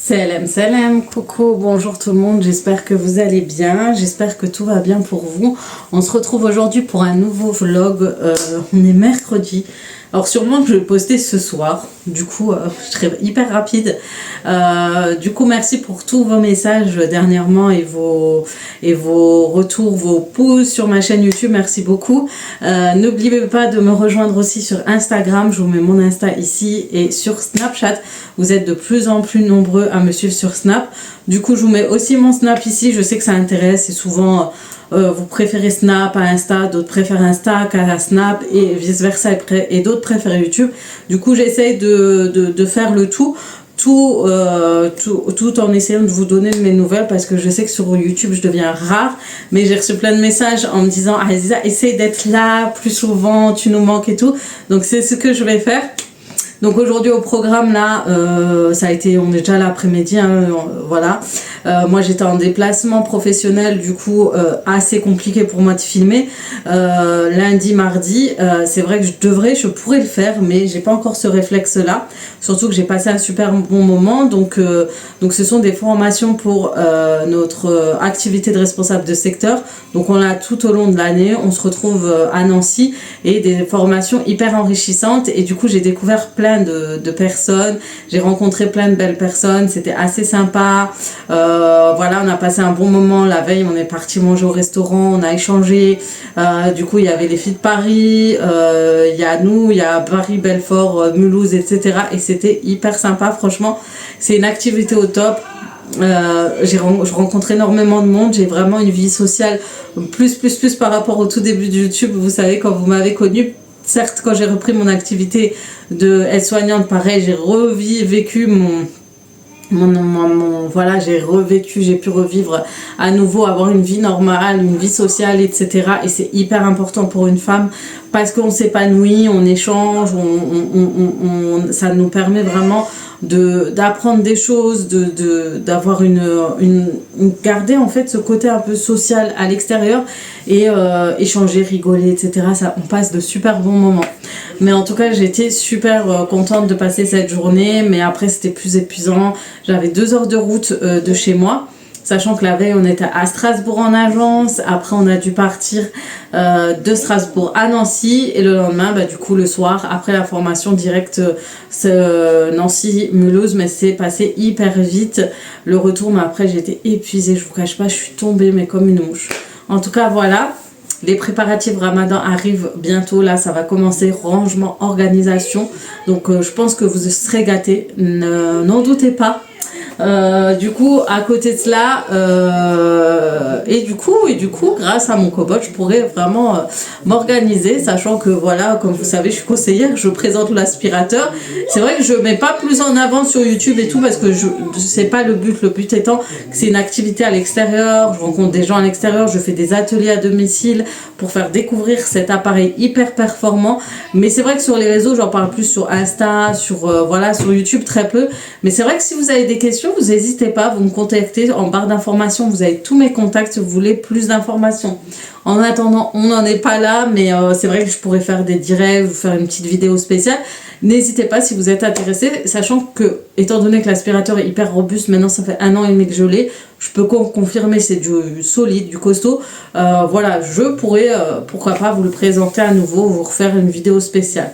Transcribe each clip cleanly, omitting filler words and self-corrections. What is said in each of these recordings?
Salam salam, coucou, bonjour tout le monde, j'espère que vous allez bien, j'espère que tout va bien pour vous. On se retrouve aujourd'hui pour un nouveau vlog, on est mercredi. Alors sûrement je vais le poster ce soir, du coup je serai hyper rapide. Du coup merci pour tous vos messages dernièrement et vos retours, vos pouces sur ma chaîne YouTube, merci beaucoup. N'oubliez pas de me rejoindre aussi sur Instagram, je vous mets mon Insta ici, et sur Snapchat. Vous êtes de plus en plus nombreux à me suivre sur Snap. Du coup, je vous mets aussi mon Snap ici. Je sais que ça intéresse. Et souvent, vous préférez Snap à Insta, d'autres préfèrent Insta qu'à Snap et vice-versa. Et d'autres préfèrent YouTube. Du coup, j'essaye de faire le tout en essayant de vous donner mes nouvelles, parce que je sais que sur YouTube, je deviens rare. Mais j'ai reçu plein de messages en me disant « Aziza, essaye d'être là plus souvent, tu nous manques et tout. » Donc, c'est ce que je vais faire. Donc aujourd'hui au programme là, ça a été, on est déjà l'après-midi, hein, voilà. Moi j'étais en déplacement professionnel, du coup assez compliqué pour moi de filmer. Lundi, mardi, c'est vrai que je pourrais le faire, mais j'ai pas encore ce réflexe là. Surtout que j'ai passé un super bon moment. Donc ce sont des formations pour notre activité de responsable de secteur. Donc on l'a tout au long de l'année. On se retrouve à Nancy et des formations hyper enrichissantes. Et du coup j'ai découvert plein de personnes, j'ai rencontré plein de belles personnes, c'était assez sympa. Voilà, on a passé un bon moment. La veille on est parti manger au restaurant, on a échangé, du coup il y avait les filles de Paris, il y a nous, il y a Paris, Belfort, Mulhouse, etc. et c'était hyper sympa, franchement c'est une activité au top. Je rencontre énormément de monde, j'ai vraiment une vie sociale plus par rapport au tout début de YouTube. Vous savez, quand vous m'avez connue, certes, quand j'ai repris mon activité de aide-soignante, pareil, j'ai vécu voilà, j'ai pu revivre à nouveau, avoir une vie normale, une vie sociale, etc. Et c'est hyper important pour une femme, parce qu'on s'épanouit, on échange, ça nous permet vraiment d'apprendre des choses, d'avoir garder en fait ce côté un peu social à l'extérieur, et échanger, rigoler, etc. Ça, on passe de super bons moments. Mais en tout cas j'ai été super contente de passer cette journée, mais après c'était plus épuisant. J'avais 2 heures de route de chez moi, sachant que la veille on était à Strasbourg en agence, après on a dû partir de Strasbourg à Nancy, et le lendemain du coup le soir après la formation direct Nancy-Mulhouse. Mais c'est passé hyper vite le retour, mais après j'étais épuisée, je vous cache pas, je suis tombée mais comme une mouche. En tout cas voilà, les préparatifs Ramadan arrivent bientôt, là ça va commencer, rangement, organisation. Donc je pense que vous serez gâtés, n'en doutez pas. Du coup à côté de cela, et du coup grâce à mon cobot je pourrais vraiment m'organiser, sachant que voilà, comme vous savez je suis conseillère, je présente l'aspirateur. C'est vrai que je mets pas plus en avant sur YouTube et tout, parce que c'est pas le but étant que c'est une activité à l'extérieur, je rencontre des gens à l'extérieur, je fais des ateliers à domicile pour faire découvrir cet appareil hyper performant. Mais c'est vrai que sur les réseaux j'en parle plus, sur Insta, voilà, sur YouTube très peu. Mais c'est vrai que si vous avez des questions, vous n'hésitez pas, vous me contactez en barre d'informations, vous avez tous mes contacts si vous voulez plus d'informations. En attendant, on n'en est pas là, mais c'est vrai que je pourrais faire des directs, vous faire une petite vidéo spéciale. N'hésitez pas si vous êtes intéressé, sachant que, étant donné que l'aspirateur est hyper robuste, maintenant ça fait 1 an et demi que je l'ai, je peux confirmer, c'est du solide, du costaud. Voilà, je pourrais, pourquoi pas, vous le présenter à nouveau, vous refaire une vidéo spéciale.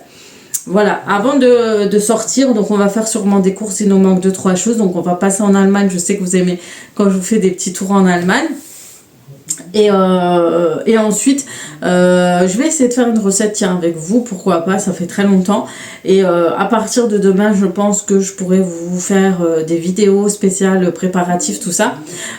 Voilà, avant de sortir, donc on va faire sûrement des courses, il nous manque 2-3 choses. Donc on va passer en Allemagne, je sais que vous aimez quand je vous fais des petits tours en Allemagne. Et ensuite je vais essayer de faire une recette, tiens, avec vous, pourquoi pas, ça fait très longtemps. Et à partir de demain je pense que je pourrais vous faire des vidéos spéciales préparatifs, tout ça.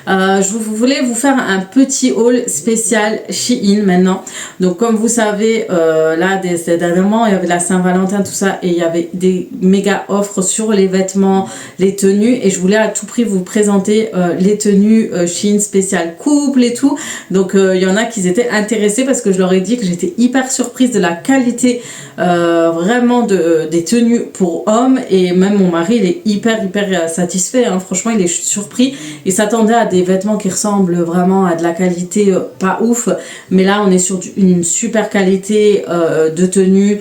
Je voulais vous faire un petit haul spécial Shein maintenant. Donc comme vous savez, là dernièrement il y avait la Saint-Valentin, tout ça, et il y avait des méga offres sur les vêtements, les tenues, et je voulais à tout prix vous présenter les tenues Shein spécial couple et tout. Donc il y en a qui étaient intéressés parce que je leur ai dit que j'étais hyper surprise de la qualité vraiment des tenues pour hommes, et même mon mari il est hyper satisfait, hein. Franchement il est surpris, il s'attendait à des vêtements qui ressemblent vraiment à de la qualité pas ouf, mais là on est sur une super qualité de tenue,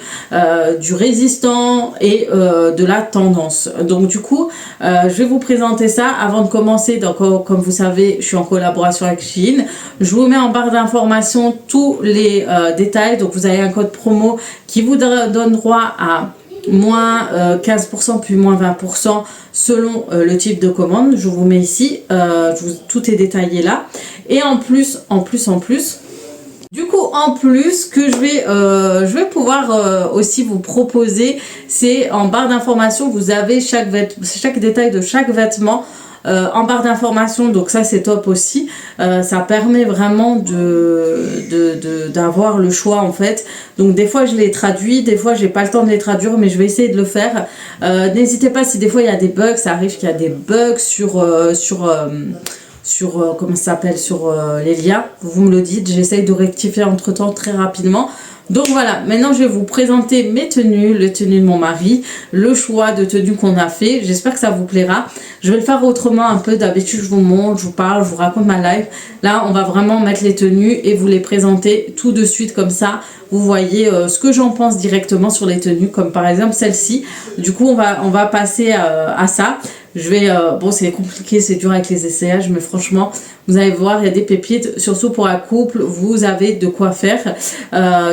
du résistant et de la tendance. Donc du coup je vais vous présenter ça avant de commencer. Donc comme vous savez, je suis en collaboration avec Shein. Je vous mets en barre d'informations tous les détails. Donc vous avez un code promo qui vous donne droit à moins 15% puis moins 20% selon le type de commande. Je vous mets ici, tout est détaillé là. Et en plus, du coup, en plus, que je vais pouvoir aussi vous proposer, c'est en barre d'informations, vous avez chaque détail de chaque vêtement en barre d'informations. Donc ça c'est top aussi, ça permet vraiment d'avoir le choix en fait. Donc des fois je les traduis, des fois j'ai pas le temps de les traduire, mais je vais essayer de le faire. N'hésitez pas, si des fois il y a des bugs, ça arrive qu'il y a des bugs sur comment ça s'appelle, sur les liens, vous me le dites, j'essaye de rectifier entre temps très rapidement. Donc voilà, maintenant je vais vous présenter mes tenues, les tenues de mon mari, le choix de tenues qu'on a fait. J'espère que ça vous plaira. Je vais le faire autrement un peu. D'habitude je vous montre, je vous parle, je vous raconte ma life. Là on va vraiment mettre les tenues et vous les présenter tout de suite, comme ça vous voyez ce que j'en pense directement sur les tenues, comme par exemple celle-ci. Du coup on va passer à ça. Je vais, bon c'est compliqué, c'est dur avec les essayages, mais franchement vous allez voir, il y a des pépites, surtout pour un couple, vous avez de quoi faire.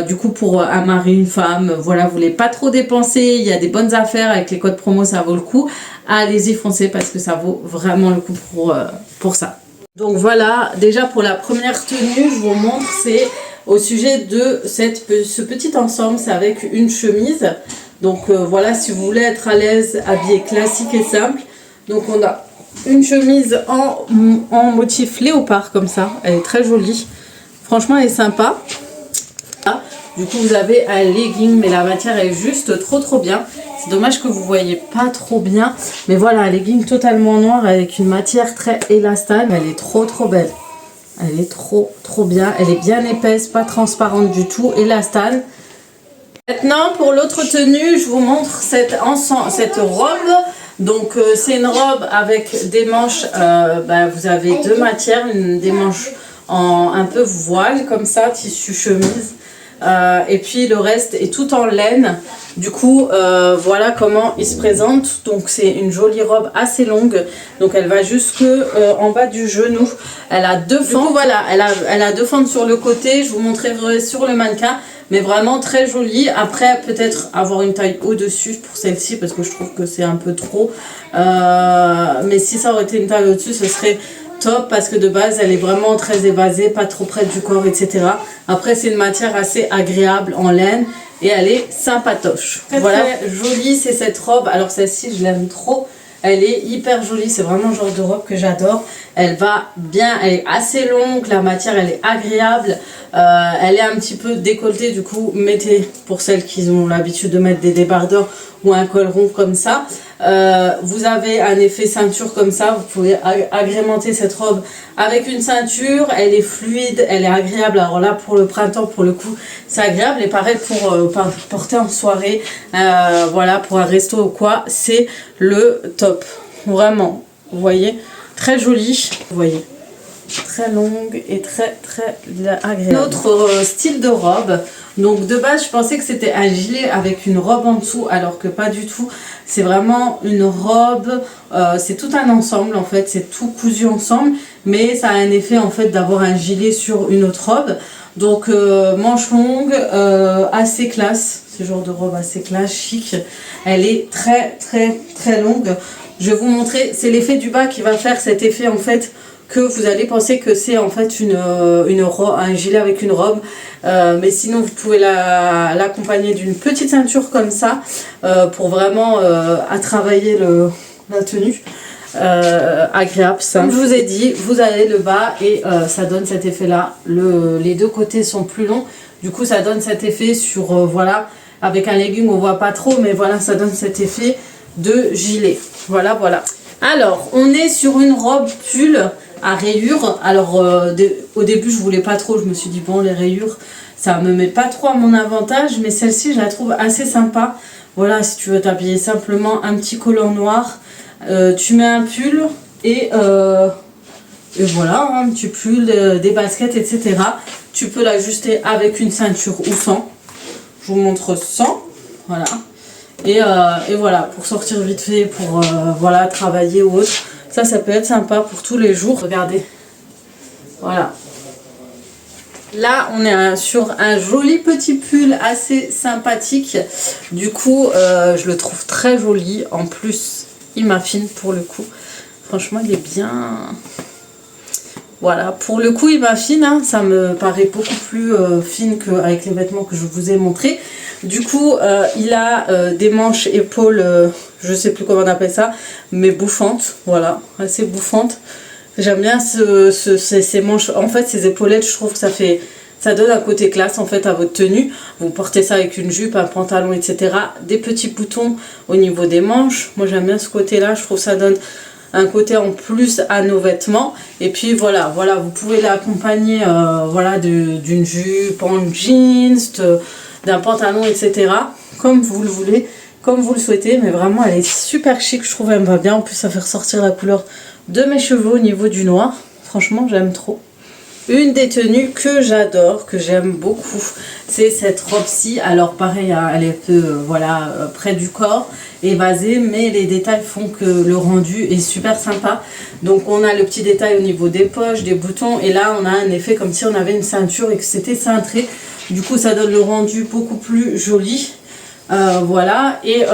Du coup pour un mari, une femme, voilà, vous voulez pas trop dépenser, il y a des bonnes affaires avec les codes promo, ça vaut le coup. Allez-y, foncez parce que ça vaut vraiment le coup pour ça. Donc voilà, déjà pour la première tenue, je vous montre, c'est au sujet de ce petit ensemble, c'est avec une chemise. Donc voilà, si vous voulez être à l'aise, habillé classique et simple. Donc on a une chemise en motif léopard comme ça, elle est très jolie, franchement elle est sympa. Du coup vous avez un legging, mais la matière est juste trop bien. C'est dommage que vous voyez pas trop bien, mais voilà, un legging totalement noir avec une matière très élastane. Elle est trop belle, elle est trop bien, elle est bien épaisse, pas transparente du tout, élastane. Maintenant pour l'autre tenue, je vous montre cette robe. Donc c'est une robe avec des manches, vous avez deux matières, des manches en un peu voile comme ça, tissu chemise, et puis le reste est tout en laine. Du coup voilà comment il se présente. Donc c'est une jolie robe assez longue, donc elle va jusque en bas du genou. Elle a deux fentes. Du coup, voilà, elle a deux fentes sur le côté, je vous montrerai sur le mannequin. Mais vraiment très jolie. Après peut-être avoir une taille au-dessus pour celle-ci, parce que je trouve que c'est un peu trop. Mais si ça aurait été une taille au-dessus, ce serait top, parce que de base elle est vraiment très évasée, pas trop près du corps, etc. Après c'est une matière assez agréable en laine et elle est sympatoche. Voilà, très jolie c'est cette robe. Alors celle-ci je l'aime trop. Elle est hyper jolie, c'est vraiment le genre de robe que j'adore. Elle va bien, elle est assez longue, la matière elle est agréable. Elle est un petit peu décolletée, du coup mettez, pour celles qui ont l'habitude de mettre des débardeurs ou un col rond comme ça. Vous avez un effet ceinture comme ça, vous pouvez agrémenter cette robe avec une ceinture. Elle est fluide, elle est agréable. Alors là pour le printemps, pour le coup c'est agréable, et pareil pour porter en soirée, voilà, pour un resto ou quoi, c'est le top, vraiment. Vous voyez, très jolie, vous voyez, très longue et très agréable. Autre style de robe. Donc de base je pensais que c'était un gilet avec une robe en dessous, alors que pas du tout. C'est vraiment une robe, c'est tout un ensemble en fait, c'est tout cousu ensemble, mais ça a un effet en fait d'avoir un gilet sur une autre robe. Donc manche longue, assez classe, ce genre de robe assez classe, chic. Elle est très longue. Je vais vous montrer, c'est l'effet du bas qui va faire cet effet en fait, que vous allez penser que c'est en fait un gilet avec une robe, mais sinon vous pouvez l'accompagner d'une petite ceinture comme ça, pour vraiment travailler la tenue. Agréable, simple. Comme je vous ai dit, vous avez le bas et ça donne cet effet là. Les deux côtés sont plus longs, du coup ça donne cet effet sur, voilà, avec un legging on voit pas trop, mais voilà, ça donne cet effet de gilet. Voilà. Alors on est sur une robe pull à rayures. Alors au début je voulais pas trop, je me suis dit bon les rayures ça me met pas trop à mon avantage, mais celle-ci je la trouve assez sympa. Voilà, si tu veux t'habiller simplement un petit collant noir, tu mets un pull et voilà, un petit pull, des baskets, etc. Tu peux l'ajuster avec une ceinture ou sans. Je vous montre sans, voilà. Et voilà, pour sortir vite fait, pour voilà, travailler ou autre. Ça peut être sympa pour tous les jours. Regardez, voilà. Là, on est sur un joli petit pull assez sympathique. Du coup, je le trouve très joli. En plus, il m'affine pour le coup. Franchement, il est bien... Voilà, pour le coup, il m'affine. Hein. Ça me paraît beaucoup plus fine qu'avec les vêtements que je vous ai montrés. Du coup, il a des manches épaules, je sais plus comment on appelle ça, mais bouffantes. Voilà, assez bouffantes. J'aime bien ces manches, en fait ces épaulettes, je trouve que ça donne un côté classe en fait à votre tenue. Vous portez ça avec une jupe, un pantalon, etc. Des petits boutons au niveau des manches. Moi j'aime bien ce côté là, je trouve que ça donne un côté en plus à nos vêtements. Et puis voilà, vous pouvez l'accompagner voilà, d'une jupe en jeans, d'un pantalon, etc. Comme vous le voulez, comme vous le souhaitez. Mais vraiment elle est super chic, je trouve, elle me va bien. En plus ça fait ressortir la couleur de mes cheveux au niveau du noir. Franchement j'aime trop. Une des tenues que j'adore, que j'aime beaucoup, c'est cette robe-ci. Alors pareil, elle est un peu voilà, près du corps, évasée, mais les détails font que le rendu est super sympa. Donc on a le petit détail au niveau des poches, des boutons, et là on a un effet comme si on avait une ceinture et que c'était cintré. Du coup ça donne le rendu beaucoup plus joli. Voilà, et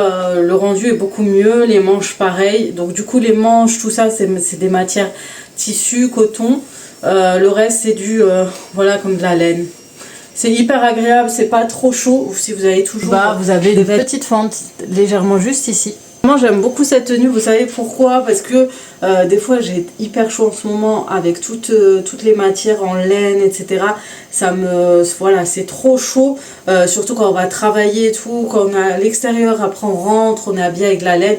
le rendu est beaucoup mieux, les manches pareil. Donc du coup les manches, tout ça c'est des matières tissu, coton. Le reste c'est du voilà, comme de la laine. C'est hyper agréable, c'est pas trop chaud. Si vous avez toujours vous avez des petites fentes légèrement juste ici. Moi j'aime beaucoup cette tenue, vous savez pourquoi? Parce que des fois j'ai hyper chaud en ce moment avec toutes les matières en laine, etc. Voilà, c'est trop chaud, surtout quand on va travailler et tout, quand on est à l'extérieur, après on rentre, on est habillé avec de la laine.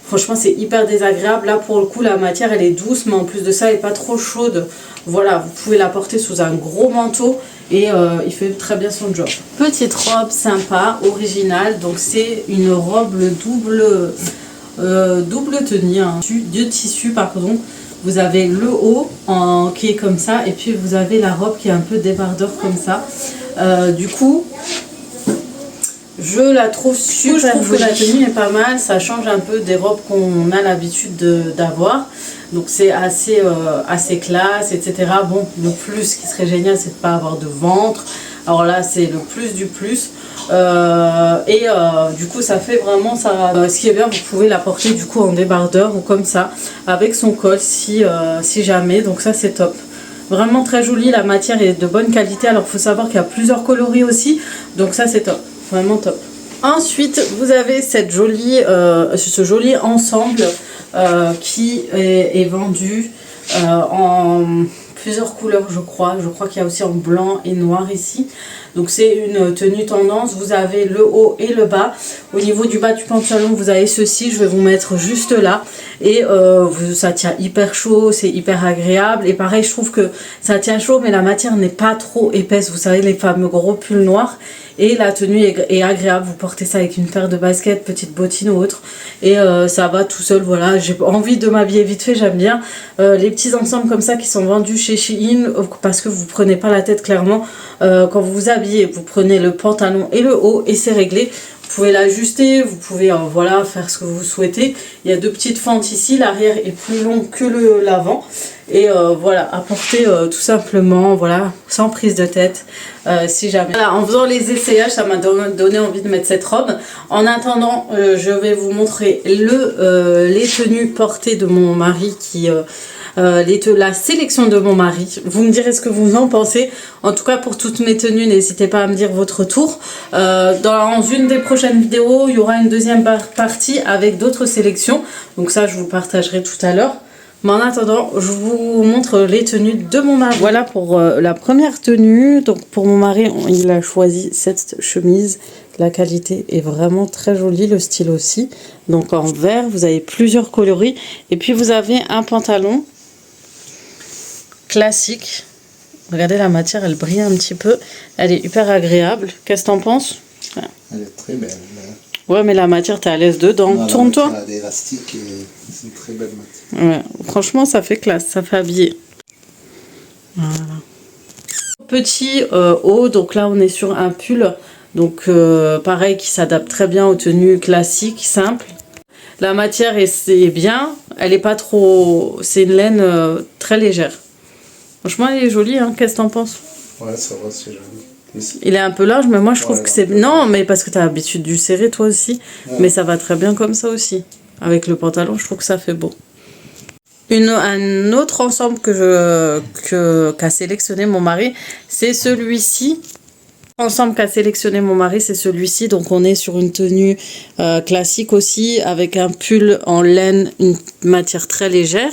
Franchement c'est hyper désagréable. Là pour le coup la matière elle est douce, mais en plus de ça elle n'est pas trop chaude. Voilà, vous pouvez la porter sous un gros manteau et il fait très bien son job. Petite robe sympa, originale. Donc c'est une robe double tenue, hein, de tissu pardon. Vous avez le haut qui est comme ça, et puis vous avez la robe qui est un peu débardeur comme ça. Du coup je la trouve super jolie. Je trouve que la tenue est pas mal, ça change un peu des robes qu'on a l'habitude d'avoir. Donc c'est assez classe, etc. Bon, le plus qui serait génial, c'est de ne pas avoir de ventre. Alors là, c'est le plus du plus. Du coup, ça fait vraiment ça. Ce qui est bien, vous pouvez la porter du coup en débardeur ou comme ça, avec son col si jamais. Donc ça, c'est top. Vraiment très joli, la matière est de bonne qualité. Alors il faut savoir qu'il y a plusieurs coloris aussi. Donc ça, c'est top. Vraiment top. Ensuite, vous avez ce joli ensemble qui est vendu en plusieurs couleurs, je crois. Je crois qu'il y a aussi en blanc et noir ici. Donc c'est une tenue tendance. Vous avez le haut et le bas. Au niveau du bas du pantalon, vous avez ceci. Je vais vous mettre juste là. Et ça tient hyper chaud, c'est hyper agréable. Et pareil, je trouve que ça tient chaud, mais la matière n'est pas trop épaisse. Vous savez, les fameux gros pulls noirs. Et la tenue est agréable. Vous portez ça avec une paire de baskets, petite bottine ou autre. Et ça va tout seul. Voilà, j'ai envie de m'habiller vite fait. J'aime bien les petits ensembles comme ça qui sont vendus chez Shein. Parce que vous ne prenez pas la tête clairement. Quand vous vous habillez, vous prenez le pantalon et le haut et c'est réglé. Vous pouvez l'ajuster, vous pouvez voilà, faire ce que vous souhaitez. Il y a deux petites fentes ici, l'arrière est plus long que l'avant. Et voilà, à porter tout simplement, voilà, sans prise de tête, si jamais. Voilà, en faisant les essayages, ça m'a donné envie de mettre cette robe. En attendant, je vais vous montrer les tenues portées de mon mari qui... la sélection de mon mari. Vous me direz ce que vous en pensez. En tout cas pour toutes mes tenues, n'hésitez pas à me dire votre tour. Dans une des prochaines vidéos, il y aura une deuxième partie avec d'autres sélections. Donc ça, je vous partagerai tout à l'heure. Mais en attendant, je vous montre les tenues de mon mari. Voilà pour la première tenue. Donc pour mon mari, il a choisi cette chemise. La qualité est vraiment très jolie, le style aussi. Donc en vert, vous avez plusieurs coloris. Et puis vous avez un pantalon classique. Regardez la matière, elle brille un petit peu. Elle est hyper agréable. Qu'est-ce que t'en penses? Elle est très belle. Ouais, mais la matière, t'es à l'aise dedans. Tourne-toi. Elle est élastique et c'est une très belle matière. Ouais, franchement, ça fait classe, ça fait habiller. Voilà. Petit haut, donc là, on est sur un pull. Donc, pareil, qui s'adapte très bien aux tenues classiques, simples. La matière est bien. Elle est pas trop... C'est une laine très légère. Franchement, elle est jolie, hein. Qu'est-ce que t'en penses? Ouais, ça va, c'est joli. Il est un peu large, mais moi je trouve que c'est... Non, mais parce que t'as l'habitude du serré toi aussi. Ouais. Mais ça va très bien comme ça aussi. Avec le pantalon, je trouve que ça fait beau. Un autre ensemble qu'a sélectionné mon mari, c'est celui-ci. Ensemble qu'a sélectionné mon mari, c'est celui-ci. Donc on est sur une tenue classique aussi, avec un pull en laine, une matière très légère,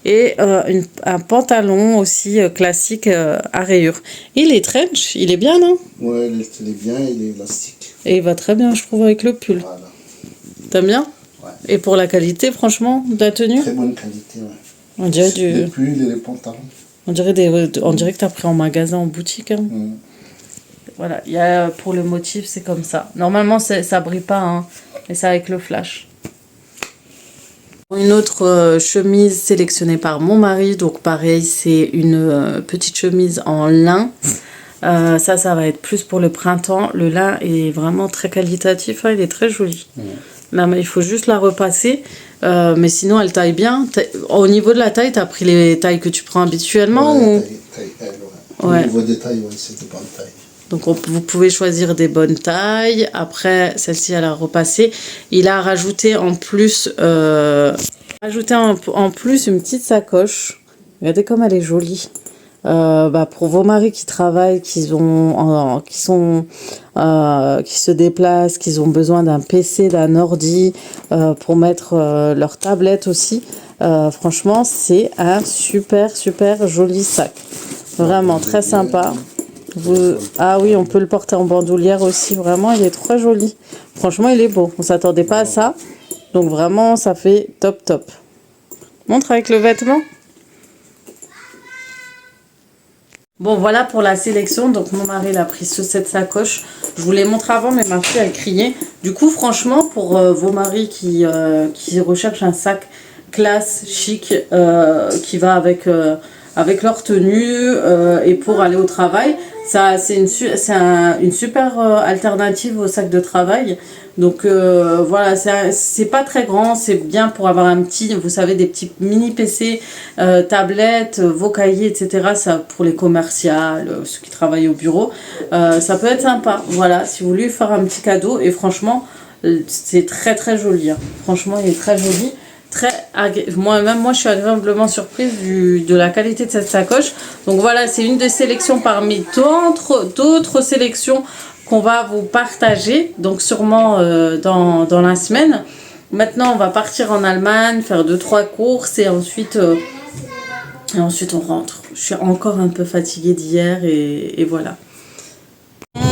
et un pantalon aussi classique à rayures. Il est trench, il est bien, non? Ouais, il est bien, il est élastique. Et il va très bien, je trouve, avec le pull. Voilà. T'aimes bien? Ouais. Et pour la qualité, franchement, de la tenue? Très bonne qualité, ouais. On dirait les pulls et les pantalons. On dirait que t'as pris en magasin, en boutique, hein. Voilà, il y a, pour le motif, c'est comme ça. Normalement, ça brille pas, hein, mais c'est avec le flash. Une autre chemise sélectionnée par mon mari. Donc, pareil, c'est une petite chemise en lin. Ça va être plus pour le printemps. Le lin est vraiment très qualitatif. Hein, il est très joli. Là, mais il faut juste la repasser. Mais sinon, elle taille bien. Au niveau de la taille, tu as pris les tailles que tu prends habituellement ou... taille L, ouais. Au niveau des tailles, ouais, c'est des bonnes tailles. Donc vous pouvez choisir des bonnes tailles. Après, celle-ci, elle a repassé. Il a rajouté en plus, en plus une petite sacoche. Regardez comme elle est jolie. Pour vos maris qui travaillent, qui se déplacent, qui ont besoin d'un PC, d'un ordi, pour mettre leur tablette aussi. Franchement, c'est un super joli sac. Vraiment très sympa. Ah oui, on peut le porter en bandoulière aussi. Vraiment, il est très joli. Franchement, il est beau. On s'attendait pas à ça. Donc vraiment, ça fait top. Montre avec le vêtement. Bon, voilà pour la sélection. Donc, mon mari l'a pris cette sacoche. Je vous l'ai montré avant, mais ma fille, elle criait. Du coup, franchement, pour vos maris qui recherchent un sac classe, chic, qui va avec leur tenue et pour aller au travail, c'est une super alternative au sac de travail. Donc voilà, c'est pas très grand, c'est bien pour avoir un petit, vous savez, des petits mini PC, tablettes, vos cahiers, etc. Ça, pour les commerciales, ceux qui travaillent au bureau, ça peut être sympa. Voilà, si vous voulez faire un petit cadeau, et franchement, c'est très joli. Hein. Franchement, il est très joli. Moi, je suis agréablement surprise de la qualité de cette sacoche. Donc voilà, c'est une des sélections parmi d'autres sélections qu'on va vous partager. Donc sûrement dans la semaine. Maintenant, on va partir en Allemagne, faire 2-3 courses et ensuite on rentre. Je suis encore un peu fatiguée d'hier et voilà.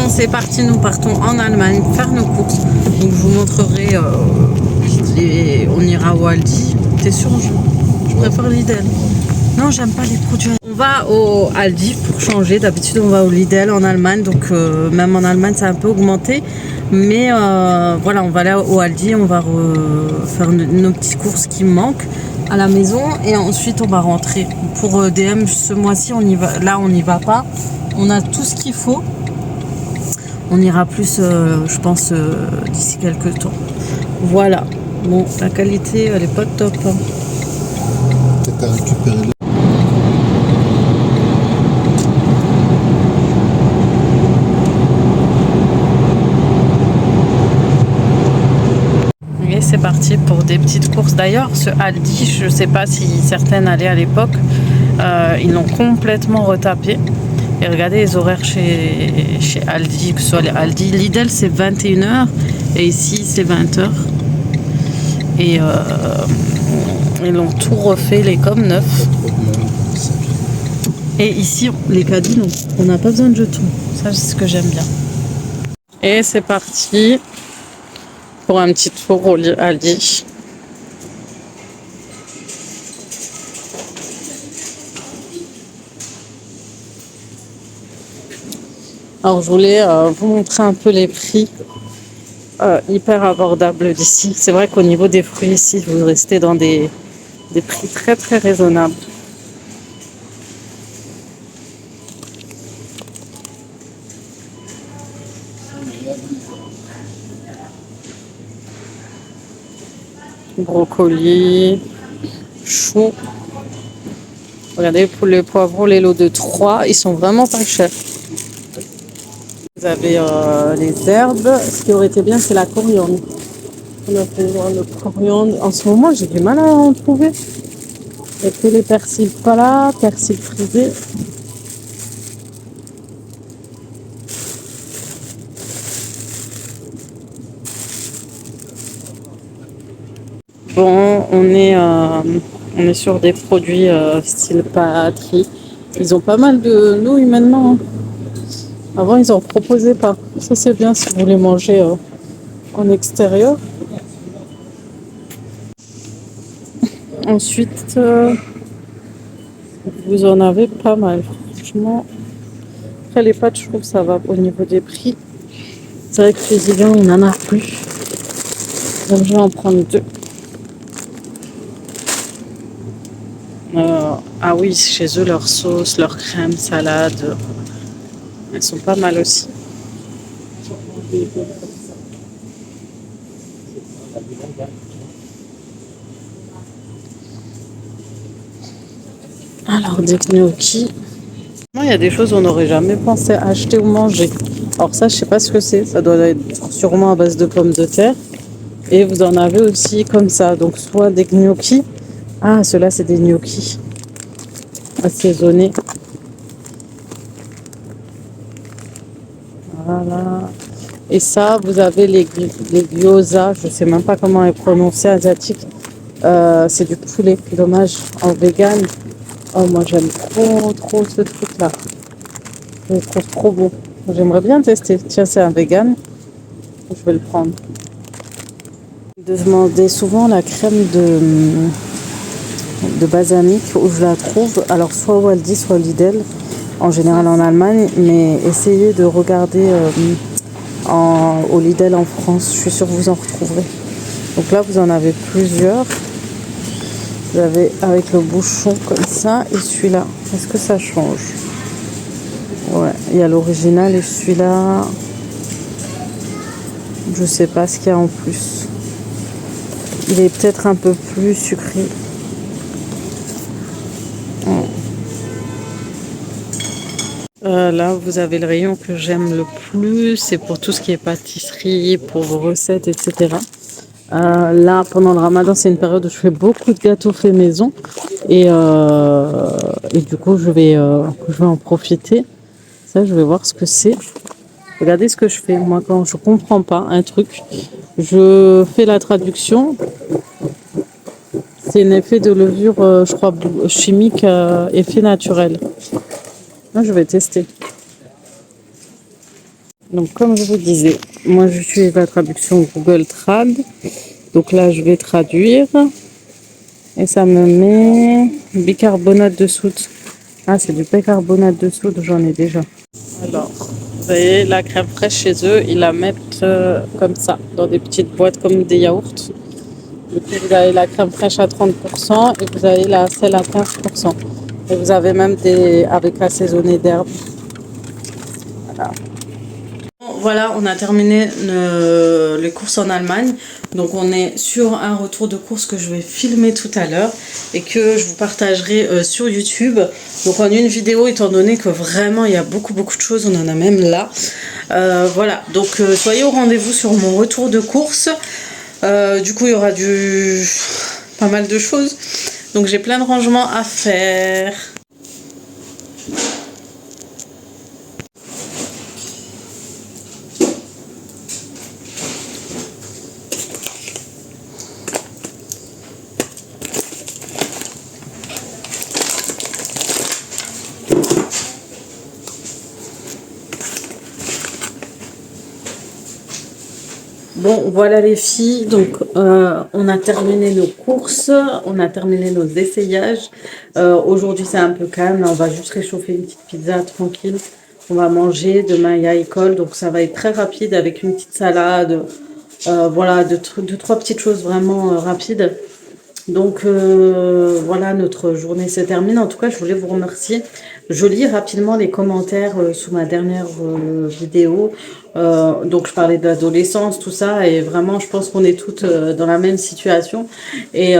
C'est parti, nous partons en Allemagne faire nos courses. Donc je vous montrerai... on ira au Aldi. T'es sûr? Je préfère Lidl. Non, j'aime pas les produits. On va au Aldi pour changer. D'habitude, on va au Lidl en Allemagne. Donc, même en Allemagne, ça a un peu augmenté. Mais voilà, on va aller au Aldi. On va faire nos petites courses qui manquent à la maison. Et ensuite, on va rentrer. Pour DM, ce mois-ci, on n'y va pas. On a tout ce qu'il faut. On ira plus, je pense, d'ici quelques temps. Voilà. Bon, la qualité, elle est pas top. Hein. Peut-être à récupérer le... Et c'est parti pour des petites courses. D'ailleurs, ce Aldi, je ne sais pas si certaines allaient à l'époque, ils l'ont complètement retapé. Et regardez les horaires chez Aldi, que ce soit les Aldi. Lidl, c'est 21h et ici, c'est 20h. Et ils l'ont tout refait, les comme neufs. Et ici, les caddies, non, on n'a pas besoin de jetons. Ça, c'est ce que j'aime bien. Et c'est parti pour un petit tour au Aldi. Alors je voulais vous montrer un peu les prix hyper abordables d'ici. C'est vrai qu'au niveau des fruits ici, vous restez dans des prix très très raisonnables. Brocoli, choux. Regardez, pour les poivrons, les lots de 3, ils sont vraiment pas chers. Vous avez les herbes. Ce qui aurait été bien, c'est la coriandre. On a fait le coriandre. En ce moment, j'ai du mal à en trouver. Il n'y a que les persils pas là, persil frisé. Bon, on est sur des produits style pâtisserie. Ils ont pas mal de nouilles maintenant, hein. Avant, ils en proposaient pas. Ça, c'est bien si vous voulez manger en extérieur. Ensuite, vous en avez pas mal. Franchement, après les pâtes, je trouve que ça va au niveau des prix. C'est vrai que les hivers, on n'en a plus. Donc, je vais en prendre 2. Ah oui, chez eux, leur sauce, leur crème, salade, elles sont pas mal aussi. Alors, des gnocchis. Il y a des choses qu'on n'aurait jamais pensé acheter ou manger. Alors ça, je sais pas ce que c'est. Ça doit être sûrement à base de pommes de terre. Et vous en avez aussi comme ça. Donc, soit des gnocchis. Ah, ceux-là, c'est des gnocchis assaisonnés. Voilà. Et ça, vous avez les gyoza. Je sais même pas comment est prononcé, asiatique. C'est du poulet. Dommage. En vegan. Oh, moi, j'aime trop ce truc-là. Je le trouve trop beau. J'aimerais bien tester. Tiens, c'est un vegan. Je vais le prendre. Je demandais souvent la crème de balsamique où je la trouve. Alors, soit au Aldi, soit au Lidl. En général en Allemagne. Mais essayez de regarder au Lidl en France. Je suis sûre que vous en retrouverez. Donc là, vous en avez plusieurs. Vous avez avec le bouchon comme ça et celui-là. Est-ce que ça change? Ouais, il y a l'original et celui-là. Je sais pas ce qu'il y a en plus. Il est peut-être un peu plus sucré. Là, vous avez le rayon que j'aime le plus. C'est pour tout ce qui est pâtisserie, pour vos recettes, etc. Là, pendant le ramadan, c'est une période où je fais beaucoup de gâteaux faits maison. Et du coup, je vais en profiter. Ça, je vais voir ce que c'est. Regardez ce que je fais. Moi, quand je comprends pas un truc, je fais la traduction. C'est un effet de levure, je crois, chimique, effet naturel. Là, je vais tester. Donc, comme je vous disais, moi, je suis la traduction Google Trad. Donc là, je vais traduire. Et ça me met bicarbonate de soude. Ah, c'est du bicarbonate de soude, j'en ai déjà. Alors, vous voyez, la crème fraîche chez eux, ils la mettent comme ça, dans des petites boîtes comme des yaourts. Du coup, vous avez la crème fraîche à 30% et vous avez la sel à 15%. Et vous avez même des avec assaisonné d'herbes. Voilà. Voilà, on a terminé les courses en Allemagne. Donc on est sur un retour de course que je vais filmer tout à l'heure et que je vous partagerai sur YouTube. Donc en une vidéo, étant donné que vraiment il y a beaucoup de choses, on en a même là. Voilà, donc soyez au rendez-vous sur mon retour de course. Du coup il y aura pas mal de choses. Donc j'ai plein de rangements à faire. Bon, voilà les filles, donc on a terminé nos courses, on a terminé nos essayages. Aujourd'hui c'est un peu calme, on va juste réchauffer une petite pizza tranquille. On va manger, demain il y a école, donc ça va être très rapide avec une petite salade. Voilà, deux, trois petites choses vraiment rapides. Donc voilà, notre journée se termine. En tout cas, je voulais vous remercier. Je lis rapidement les commentaires sous ma dernière vidéo. Donc je parlais de l'adolescence, tout ça, et vraiment, je pense qu'on est toutes dans la même situation. Et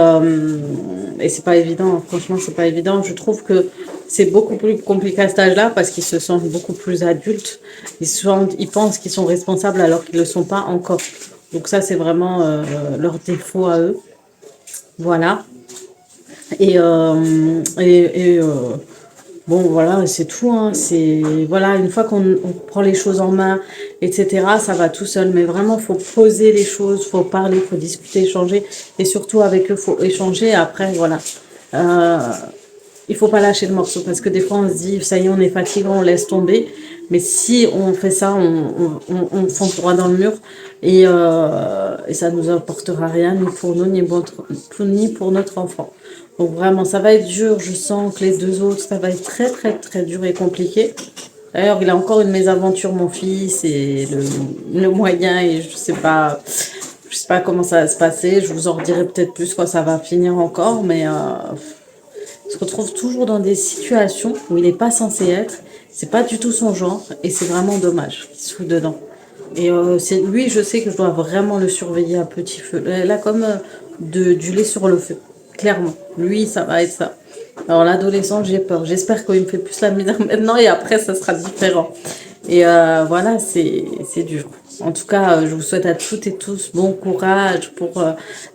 c'est pas évident, hein. Franchement, c'est pas évident. Je trouve que c'est beaucoup plus compliqué à cet âge-là parce qu'ils se sentent beaucoup plus adultes. Ils pensent qu'ils sont responsables alors qu'ils ne le sont pas encore. Donc ça, c'est vraiment leur défaut à eux. Voilà. Bon, voilà, c'est tout, hein. C'est, voilà, une fois qu'on prend les choses en main, etc., ça va tout seul. Mais vraiment, faut poser les choses, faut parler, faut discuter, échanger. Et surtout, avec eux, faut échanger. Après, voilà. Il faut pas lâcher le morceau parce que des fois, on se dit, ça y est, on est fatigué, on laisse tomber. Mais si on fait ça, on fonce droit dans le mur et ça nous apportera rien, ni pour nous, ni pour notre enfant. Donc vraiment, ça va être dur. Je sens que les deux autres, ça va être très, très, très dur et compliqué. D'ailleurs, il a encore une mésaventure, mon fils, et le moyen, et je sais pas comment ça va se passer. Je vous en redirai peut-être plus quand ça va finir encore, mais il se retrouve toujours dans des situations où il n'est pas censé être. C'est pas du tout son genre, et c'est vraiment dommage qu'il se fout dedans. Et c'est lui, je sais que je dois vraiment le surveiller à petit feu. Là, comme du lait sur le feu, clairement. Lui, ça va être ça. Alors l'adolescent, j'ai peur. J'espère qu'il me fait plus la misère maintenant et après, ça sera différent. Et voilà, c'est dur. En tout cas, je vous souhaite à toutes et tous bon courage pour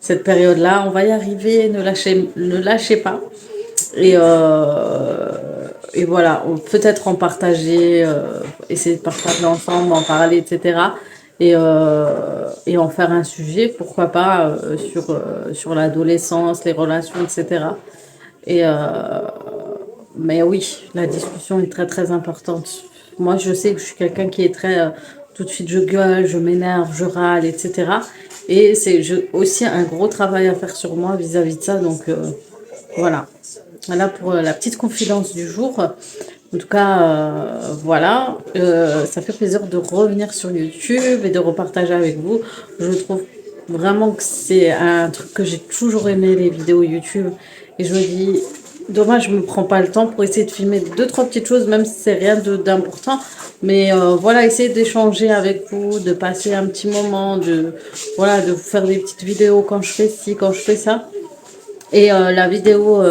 cette période-là. On va y arriver, ne lâchez pas. Et voilà, peut-être en partager, essayer de partager ensemble, en parler, etc. Et en faire un sujet, pourquoi pas, sur l'adolescence, les relations, etc. Et, mais oui, la discussion est très très importante. Moi, je sais que je suis quelqu'un qui est très... tout de suite, je gueule, je m'énerve, je râle, etc. Et j'ai aussi un gros travail à faire sur moi vis-à-vis de ça. Donc, voilà. Voilà pour la petite confidence du jour. En tout cas, voilà. Ça fait plaisir de revenir sur YouTube et de repartager avec vous. Je trouve vraiment que c'est un truc que j'ai toujours aimé, les vidéos YouTube. Et je me dis, dommage, je me prends pas le temps pour essayer de filmer deux, trois petites choses, même si c'est rien d'important. Mais voilà, essayer d'échanger avec vous, de passer un petit moment, voilà, de vous faire des petites vidéos quand je fais ci, quand je fais ça. Et la vidéo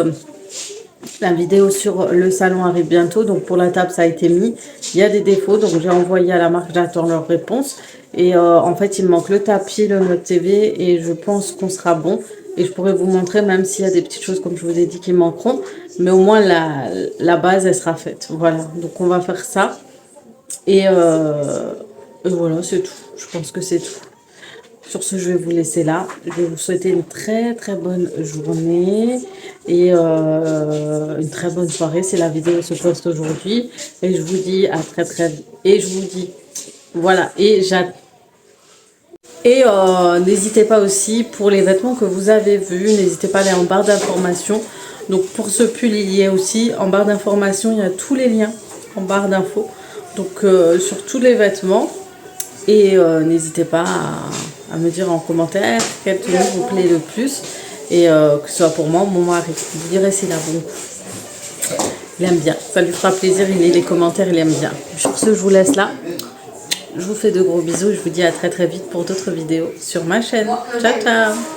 sur le salon arrive bientôt, donc pour la table ça a été mis. Il y a des défauts, donc j'ai envoyé à la marque, j'attends leur réponse. Et en fait, il me manque le tapis, le mode TV, et je pense qu'on sera bon. Et je pourrais vous montrer, même s'il y a des petites choses, comme je vous ai dit, qui manqueront. Mais au moins, la base, elle sera faite. Voilà, donc on va faire ça. Et voilà, c'est tout. Je pense que c'est tout. Sur ce, je vais vous laisser là. Je vais vous souhaiter une très très bonne journée et une très bonne soirée si la vidéo se poste aujourd'hui. Et je vous dis à très très vite. Et je vous dis, voilà, n'hésitez pas aussi pour les vêtements que vous avez vus, n'hésitez pas à aller en barre d'informations. Donc pour ce pull, il y a aussi en barre d'informations, il y a tous les liens en barre d'infos. Donc sur tous les vêtements. Et n'hésitez pas à me dire en commentaire quelle tenue vous plaît le plus. Et que ce soit pour moi ou mon mari. Vous direz s'il a bon goût. Il aime bien. Ça lui fera plaisir. Il lit les commentaires, il aime bien. Sur ce, je vous laisse là. Je vous fais de gros bisous. Je vous dis à très très vite pour d'autres vidéos sur ma chaîne. Ciao, ciao!